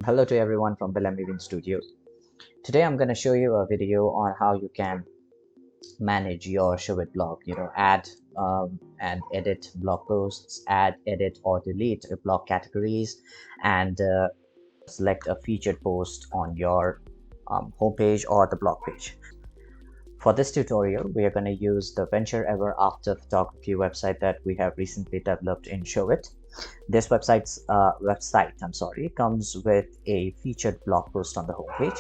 Hello to everyone from Maven Studio. Today I'm going to show you a video on how you can manage your ShowIt blog. Add and edit blog posts, add, edit, or delete blog categories, and select a featured post on your homepage or the blog page. For this tutorial, we are going to use the Venture Ever After photography website that we have recently developed in ShowIt. This website comes with a featured blog post on the homepage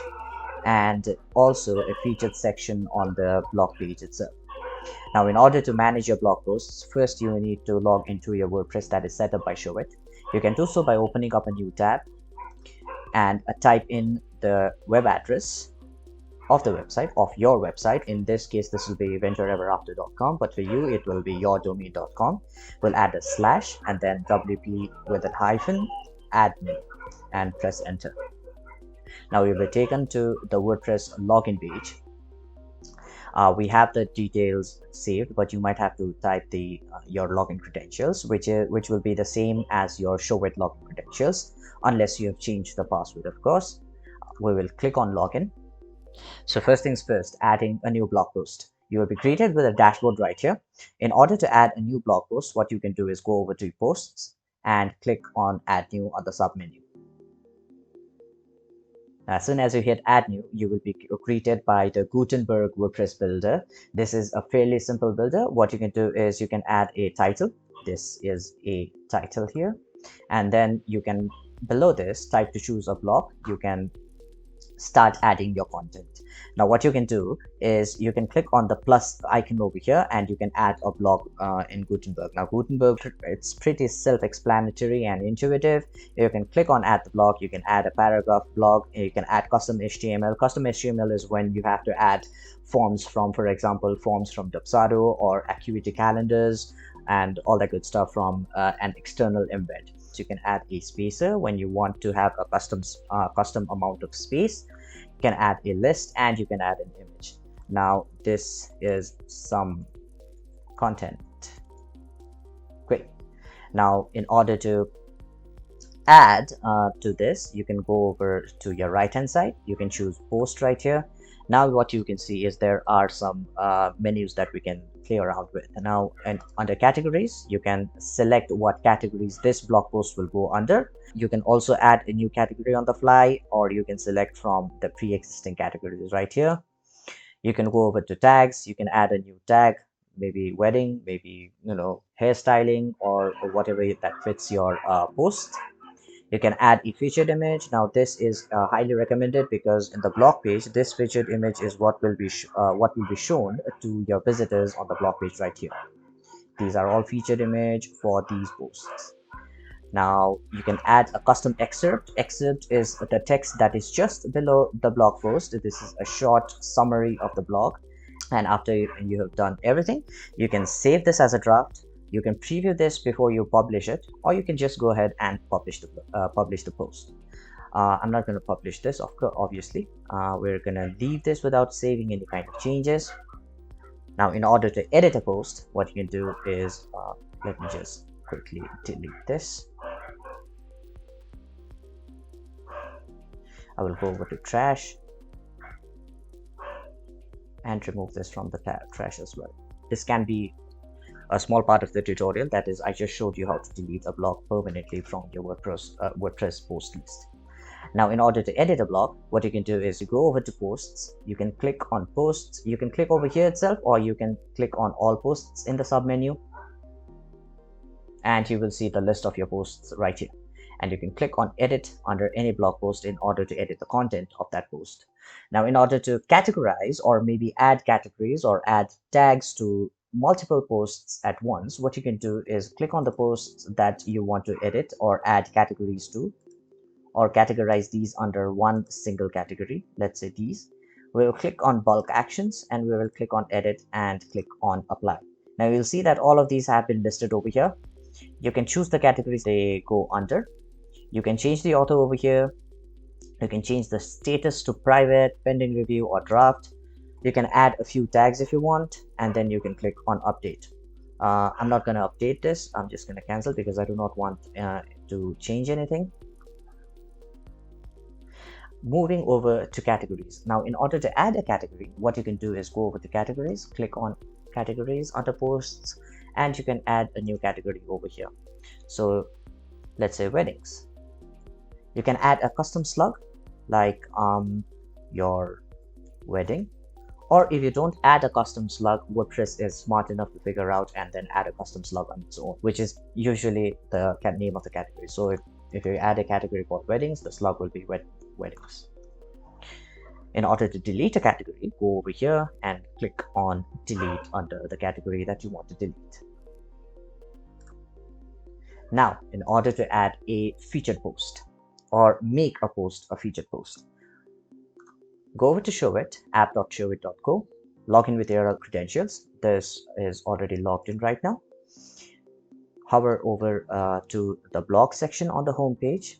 and also a featured section on the blog page itself. Now, in order to manage your blog posts, first you need to log into your WordPress that is set up by ShowIt. You can do so by opening up a new tab and type in the web address of the website, of your website. In this case, this will be ventureeverafter.com, but for you, it will be yourdomain.com. We'll add a slash and then WP with a hyphen, admin, and press enter. Now you'll be taken to the WordPress login page. We have the details saved, but you might have to type your login credentials, which will be the same as your ShowIt login credentials, unless you have changed the password, of course. We will click on login. So first things first, adding a new blog post. You will be greeted with a dashboard right here. In order to add a new blog post, what you can do is go over to posts and click on add new on the submenu. As soon as you hit add new, you will be greeted by the Gutenberg WordPress builder. This is a fairly simple builder. What you can do is you can add a title. This is a title here. And then you can, below this, type to choose a blog. You can start adding your content. Now what you can do is you can click on the plus icon over here and you can add a blog in Gutenberg. Now Gutenberg, it's pretty self-explanatory and intuitive. You can click on add the blog. You can add a paragraph blog. You can add custom HTML. Custom HTML is when you have to add forms from, for example, forms from Dubsado or Acuity calendars and all that good stuff from an external embed. So you can add a spacer when you want to have a custom amount of space. You can add a list and you can add an image. Now this is some content. Great. Now in order to add to this, you can go over to your right hand side. You can choose post right here. Now what you can see is there are some menus that we can play around with. Now, and under categories, you can select what categories this blog post will go under. You can also add a new category on the fly, or you can select from the pre-existing categories right here. You can go over to tags. You can add a new tag, maybe wedding, maybe hairstyling, or whatever that fits your post. You can add a featured image. Now this is highly recommended because in the blog page, this featured image is what will be shown to your visitors on the blog page right here. These are all featured image for these posts. Now you can add a custom excerpt. Excerpt is the text that is just below the blog post. This is a short summary of the blog. And after you have done everything, you can save this as a draft. You can preview this before you publish it, or you can just go ahead and publish the post. I'm not going to publish this, obviously. We're going to leave this without saving any kind of changes. Now, in order to edit a post, what you can do is, let me just quickly delete this. I will go over to trash and remove this from the trash as well. This can be a small part of the tutorial, that is, I just showed you how to delete a blog permanently from your WordPress post list. Now in order to edit a blog, what you can do is you go over to posts. You can click on posts. You can click over here itself, or you can click on all posts in the submenu, and you will see the list of your posts right here. And you can click on edit under any blog post in order to edit the content of that post. Now in order to categorize or maybe add categories or add tags to multiple posts at once, what you can do is click on the posts that you want to edit or add categories to, or categorize these under one single category. Let's say these. We will click on bulk actions and we will click on edit and click on apply. Now you'll see that all of these have been listed over here. You can choose the categories they go under. You can change the author over here. You can change the status to private, pending review, or draft. You can add a few tags if you want, and then you can click on update. I'm not going to update this. I'm just going to cancel because I do not want to change anything. Moving over to categories. Now, in order to add a category, what you can do is go over to categories, click on categories under posts, and you can add a new category over here. So let's say weddings. You can add a custom slug like your wedding, or if you don't add a custom slug, WordPress is smart enough to figure out and then add a custom slug on its own, which is usually the name of the category. So if you add a category called weddings, the slug will be weddings. In order to delete a category, go over here and click on delete under the category that you want to delete. Now, in order to add a featured post or make a post a featured post, go over to ShowIt, app.showit.co, log in with your credentials. This is already logged in right now. Hover over to the blog section on the home page,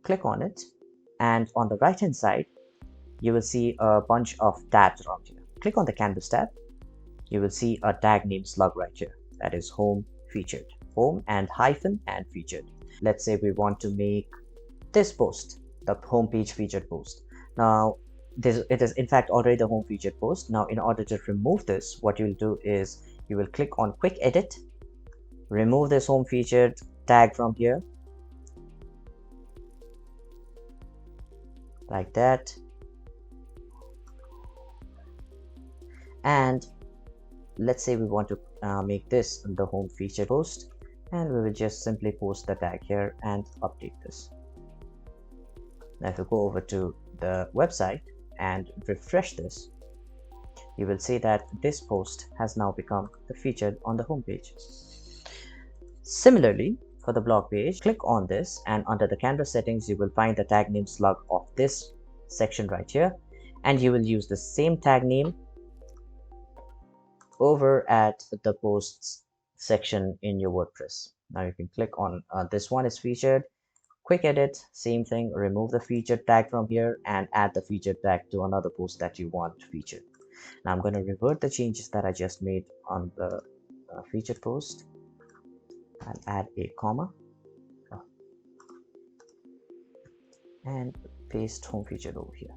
click on it, and on the right hand side, you will see a bunch of tabs around here. Click on the canvas tab. You will see a tag named slug right here. That is home featured, home and hyphen and featured. Let's say we want to make this post the home page featured post. Now, it is in fact already the home featured post. Now, in order to remove this, what you will do is you will click on quick edit, remove this home featured tag from here, like that, and let's say we want to make this the home featured post, and we will just simply post the tag here and update this. Now, if you go over to the website and refresh this, you will see that this post has now become the featured on the home page. Similarly, for the blog page, click on this, and under the canvas settings, you will find the tag name slug of this section right here, and you will use the same tag name over at the posts section in your WordPress. Now you can click on this one is featured, quick edit, same thing, remove the featured tag from here and add the featured tag to another post that you want featured. Now I'm going to revert the changes that I just made on the featured post. I'll add a comma and paste home featured over here.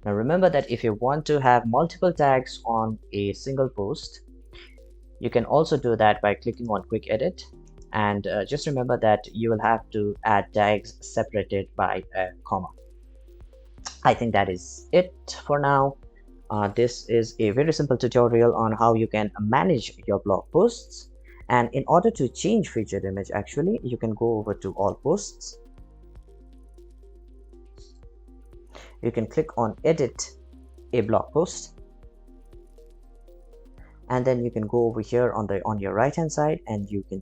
Now remember that if you want to have multiple tags on a single post, you can also do that by clicking on quick edit, and just remember that you will have to add tags separated by a comma. I think that is it for now. This is a very simple tutorial on how you can manage your blog posts, and in order to change featured image, actually you can go over to all posts. You can click on edit a blog post, and then you can go over here on your right hand side and you can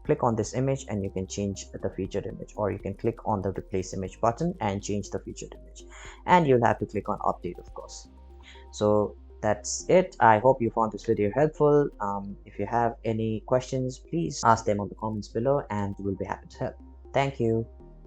click on this image and you can change the featured image, or you can click on the replace image button and change the featured image, and you'll have to click on update, of course. So that's it. I hope you found this video helpful. If you have any questions, please ask them on the comments below and we'll be happy to help. Thank you.